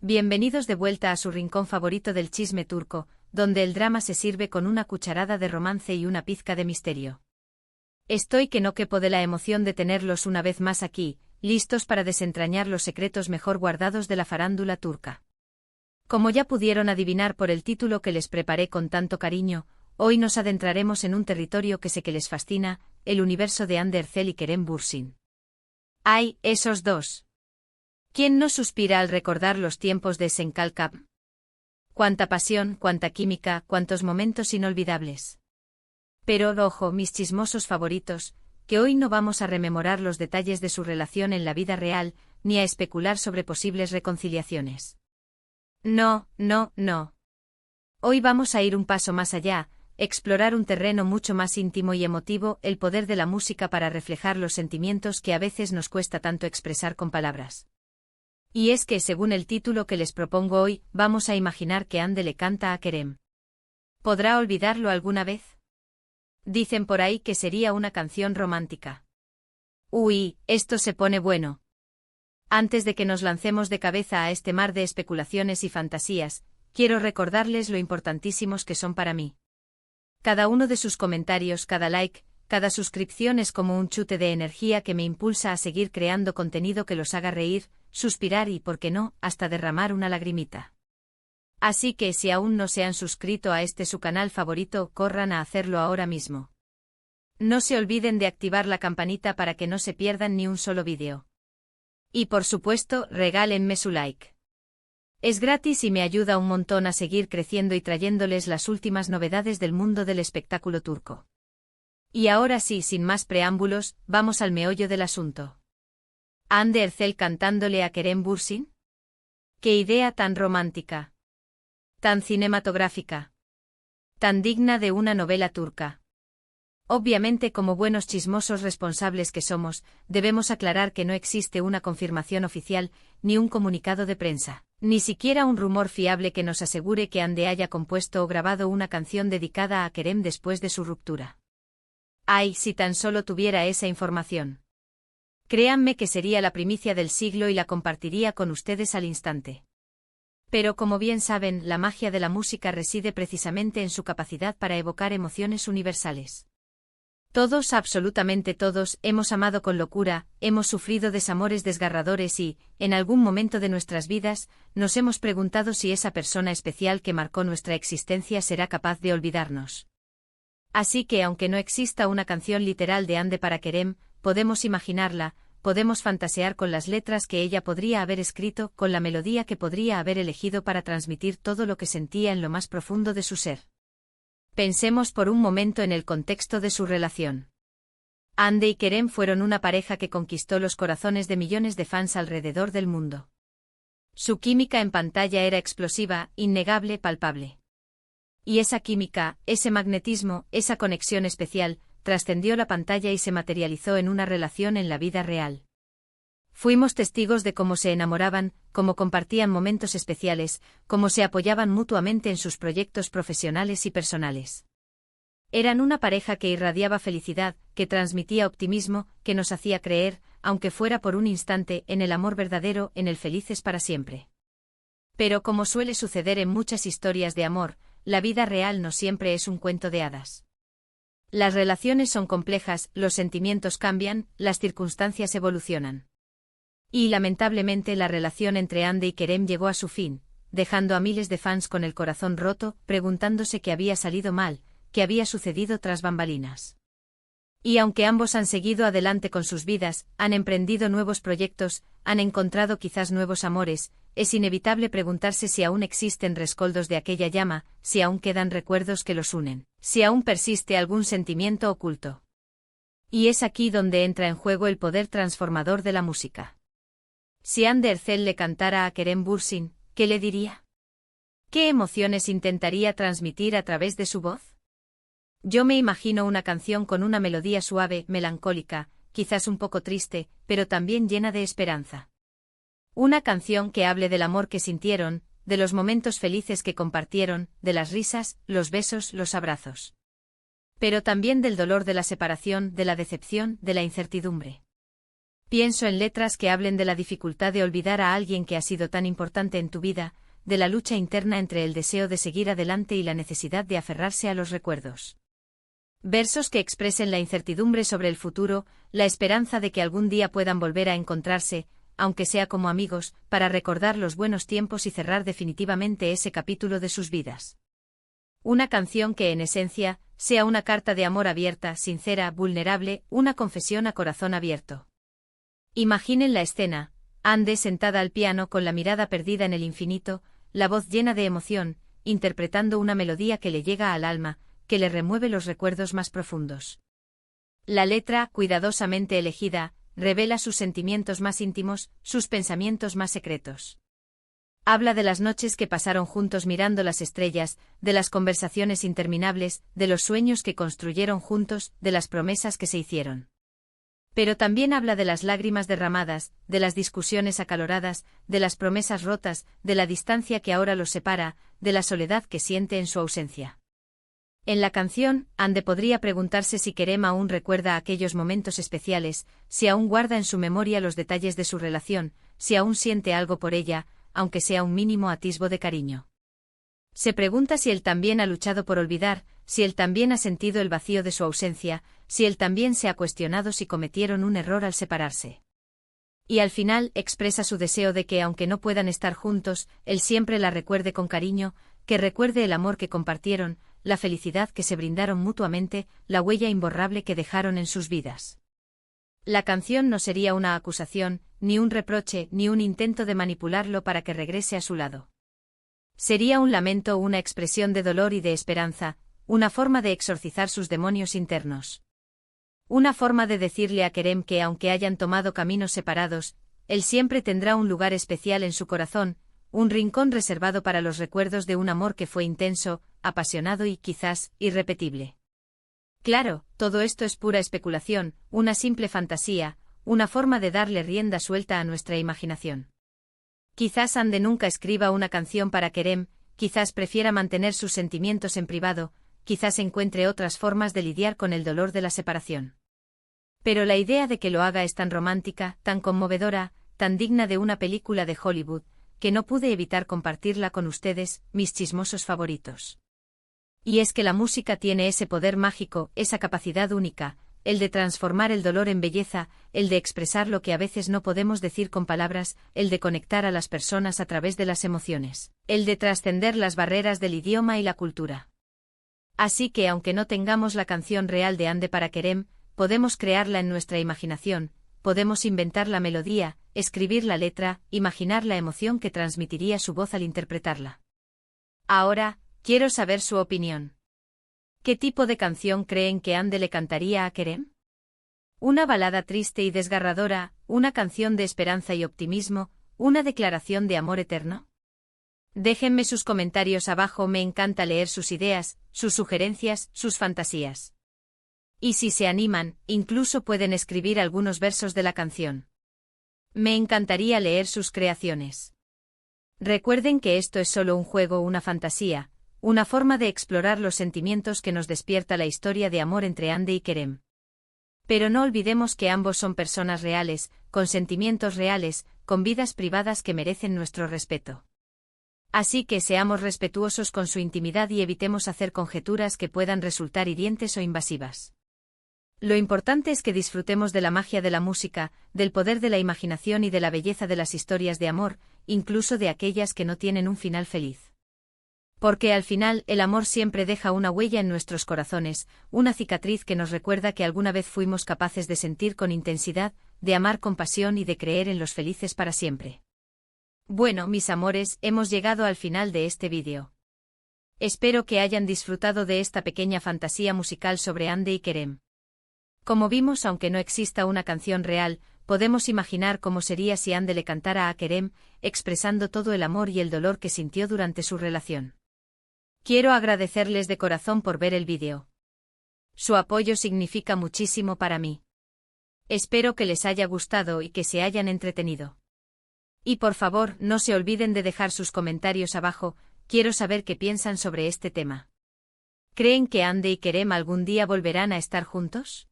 Bienvenidos de vuelta a su rincón favorito del chisme turco, donde el drama se sirve con una cucharada de romance y una pizca de misterio. Estoy que no quepo de la emoción de tenerlos una vez más aquí, listos para desentrañar los secretos mejor guardados de la farándula turca. Como ya pudieron adivinar por el título que les preparé con tanto cariño, hoy nos adentraremos en un territorio que sé que les fascina, el universo de Hande Erçel y Kerem Bürsin. ¡Ay, esos dos! ¿Quién no suspira al recordar los tiempos de Senkalkap? Cuánta pasión, cuánta química, cuántos momentos inolvidables. Pero, ojo, mis chismosos favoritos, que hoy no vamos a rememorar los detalles de su relación en la vida real, ni a especular sobre posibles reconciliaciones. No, no, no. Hoy vamos a ir un paso más allá, explorar un terreno mucho más íntimo y emotivo, el poder de la música para reflejar los sentimientos que a veces nos cuesta tanto expresar con palabras. Y es que, según el título que les propongo hoy, vamos a imaginar que Hande le canta a Kerem. ¿Podrá olvidarlo alguna vez? Dicen por ahí que sería una canción romántica. Uy, esto se pone bueno. Antes de que nos lancemos de cabeza a este mar de especulaciones y fantasías, quiero recordarles lo importantísimos que son para mí. Cada uno de sus comentarios, cada like, cada suscripción es como un chute de energía que me impulsa a seguir creando contenido que los haga reír, suspirar y, por qué no, hasta derramar una lagrimita. Así que si aún no se han suscrito a este su canal favorito, corran a hacerlo ahora mismo. No se olviden de activar la campanita para que no se pierdan ni un solo vídeo. Y por supuesto, regálenme su like. Es gratis y me ayuda un montón a seguir creciendo y trayéndoles las últimas novedades del mundo del espectáculo turco. Y ahora sí, sin más preámbulos, vamos al meollo del asunto. ¿Hande Erçel cantándole a Kerem Bürsin? ¡Qué idea tan romántica! Tan cinematográfica. Tan digna de una novela turca. Obviamente, como buenos chismosos responsables que somos, debemos aclarar que no existe una confirmación oficial, ni un comunicado de prensa, ni siquiera un rumor fiable que nos asegure que Hande haya compuesto o grabado una canción dedicada a Kerem después de su ruptura. ¡Ay, si tan solo tuviera esa información! Créanme que sería la primicia del siglo y la compartiría con ustedes al instante. Pero como bien saben, la magia de la música reside precisamente en su capacidad para evocar emociones universales. Todos, absolutamente todos, hemos amado con locura, hemos sufrido desamores desgarradores y, en algún momento de nuestras vidas, nos hemos preguntado si esa persona especial que marcó nuestra existencia será capaz de olvidarnos. Así que, aunque no exista una canción literal de Hande para Kerem, podemos imaginarla, podemos fantasear con las letras que ella podría haber escrito, con la melodía que podría haber elegido para transmitir todo lo que sentía en lo más profundo de su ser. Pensemos por un momento en el contexto de su relación. Hande y Kerem fueron una pareja que conquistó los corazones de millones de fans alrededor del mundo. Su química en pantalla era explosiva, innegable, palpable. Y esa química, ese magnetismo, esa conexión especial, trascendió la pantalla y se materializó en una relación en la vida real. Fuimos testigos de cómo se enamoraban, cómo compartían momentos especiales, cómo se apoyaban mutuamente en sus proyectos profesionales y personales. Eran una pareja que irradiaba felicidad, que transmitía optimismo, que nos hacía creer, aunque fuera por un instante, en el amor verdadero, en el felices para siempre. Pero como suele suceder en muchas historias de amor, la vida real no siempre es un cuento de hadas. Las relaciones son complejas, los sentimientos cambian, las circunstancias evolucionan. Y lamentablemente la relación entre Hande y Kerem llegó a su fin, dejando a miles de fans con el corazón roto, preguntándose qué había salido mal, qué había sucedido tras bambalinas. Y aunque ambos han seguido adelante con sus vidas, han emprendido nuevos proyectos, han encontrado quizás nuevos amores, es inevitable preguntarse si aún existen rescoldos de aquella llama, si aún quedan recuerdos que los unen, si aún persiste algún sentimiento oculto. Y es aquí donde entra en juego el poder transformador de la música. Si Hande Erçel le cantara a Kerem Bürsin, ¿qué le diría? ¿Qué emociones intentaría transmitir a través de su voz? Yo me imagino una canción con una melodía suave, melancólica, quizás un poco triste, pero también llena de esperanza. Una canción que hable del amor que sintieron, de los momentos felices que compartieron, de las risas, los besos, los abrazos. Pero también del dolor de la separación, de la decepción, de la incertidumbre. Pienso en letras que hablen de la dificultad de olvidar a alguien que ha sido tan importante en tu vida, de la lucha interna entre el deseo de seguir adelante y la necesidad de aferrarse a los recuerdos. Versos que expresen la incertidumbre sobre el futuro, la esperanza de que algún día puedan volver a encontrarse, aunque sea como amigos, para recordar los buenos tiempos y cerrar definitivamente ese capítulo de sus vidas. Una canción que en esencia, sea una carta de amor abierta, sincera, vulnerable, una confesión a corazón abierto. Imaginen la escena, Ande sentada al piano con la mirada perdida en el infinito, la voz llena de emoción, interpretando una melodía que le llega al alma, que le remueve los recuerdos más profundos. La letra, cuidadosamente elegida, revela sus sentimientos más íntimos, sus pensamientos más secretos. Habla de las noches que pasaron juntos mirando las estrellas, de las conversaciones interminables, de los sueños que construyeron juntos, de las promesas que se hicieron. Pero también habla de las lágrimas derramadas, de las discusiones acaloradas, de las promesas rotas, de la distancia que ahora los separa, de la soledad que siente en su ausencia. En la canción, Ande podría preguntarse si Kerem aún recuerda aquellos momentos especiales, si aún guarda en su memoria los detalles de su relación, si aún siente algo por ella, aunque sea un mínimo atisbo de cariño. Se pregunta si él también ha luchado por olvidar, si él también ha sentido el vacío de su ausencia, si él también se ha cuestionado si cometieron un error al separarse. Y al final expresa su deseo de que aunque no puedan estar juntos, él siempre la recuerde con cariño, que recuerde el amor que compartieron, la felicidad que se brindaron mutuamente, la huella imborrable que dejaron en sus vidas. La canción no sería una acusación, ni un reproche, ni un intento de manipularlo para que regrese a su lado. Sería un lamento, una expresión de dolor y de esperanza, una forma de exorcizar sus demonios internos. Una forma de decirle a Kerem que aunque hayan tomado caminos separados, él siempre tendrá un lugar especial en su corazón, un rincón reservado para los recuerdos de un amor que fue intenso, apasionado y, quizás, irrepetible. Claro, todo esto es pura especulación, una simple fantasía, una forma de darle rienda suelta a nuestra imaginación. Quizás Ande nunca escriba una canción para Kerem, quizás prefiera mantener sus sentimientos en privado, quizás encuentre otras formas de lidiar con el dolor de la separación. Pero la idea de que lo haga es tan romántica, tan conmovedora, tan digna de una película de Hollywood, que no pude evitar compartirla con ustedes, mis chismosos favoritos. Y es que la música tiene ese poder mágico, esa capacidad única, el de transformar el dolor en belleza, el de expresar lo que a veces no podemos decir con palabras, el de conectar a las personas a través de las emociones, el de trascender las barreras del idioma y la cultura. Así que aunque no tengamos la canción real de Ande para Kerem, podemos crearla en nuestra imaginación, podemos inventar la melodía, escribir la letra, imaginar la emoción que transmitiría su voz al interpretarla. Ahora, quiero saber su opinión. ¿Qué tipo de canción creen que Ande le cantaría a Kerem? ¿Una balada triste y desgarradora, una canción de esperanza y optimismo, una declaración de amor eterno? Déjenme sus comentarios abajo, me encanta leer sus ideas, sus sugerencias, sus fantasías. Y si se animan, incluso pueden escribir algunos versos de la canción. Me encantaría leer sus creaciones. Recuerden que esto es solo un juego, una fantasía, una forma de explorar los sentimientos que nos despierta la historia de amor entre Ande y Kerem. Pero no olvidemos que ambos son personas reales, con sentimientos reales, con vidas privadas que merecen nuestro respeto. Así que seamos respetuosos con su intimidad y evitemos hacer conjeturas que puedan resultar hirientes o invasivas. Lo importante es que disfrutemos de la magia de la música, del poder de la imaginación y de la belleza de las historias de amor, incluso de aquellas que no tienen un final feliz. Porque al final el amor siempre deja una huella en nuestros corazones, una cicatriz que nos recuerda que alguna vez fuimos capaces de sentir con intensidad, de amar con pasión y de creer en los felices para siempre. Bueno, mis amores, hemos llegado al final de este vídeo. Espero que hayan disfrutado de esta pequeña fantasía musical sobre Ande y Kerem. Como vimos, aunque no exista una canción real, podemos imaginar cómo sería si Ande le cantara a Kerem, expresando todo el amor y el dolor que sintió durante su relación. Quiero agradecerles de corazón por ver el vídeo. Su apoyo significa muchísimo para mí. Espero que les haya gustado y que se hayan entretenido. Y por favor, no se olviden de dejar sus comentarios abajo, quiero saber qué piensan sobre este tema. ¿Creen que Ande y Kerem algún día volverán a estar juntos?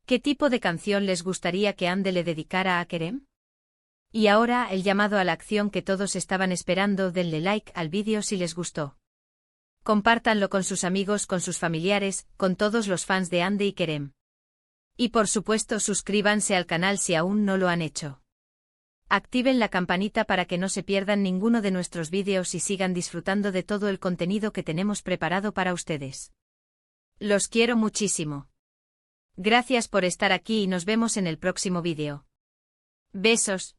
¿Qué tipo de canción les gustaría que Ande le dedicara a Kerem? Y ahora el llamado a la acción que todos estaban esperando, denle like al vídeo si les gustó. Compártanlo con sus amigos, con sus familiares, con todos los fans de Ande y Kerem. Y por supuesto suscríbanse al canal si aún no lo han hecho. Activen la campanita para que no se pierdan ninguno de nuestros vídeos y sigan disfrutando de todo el contenido que tenemos preparado para ustedes. Los quiero muchísimo. Gracias por estar aquí y nos vemos en el próximo vídeo. Besos.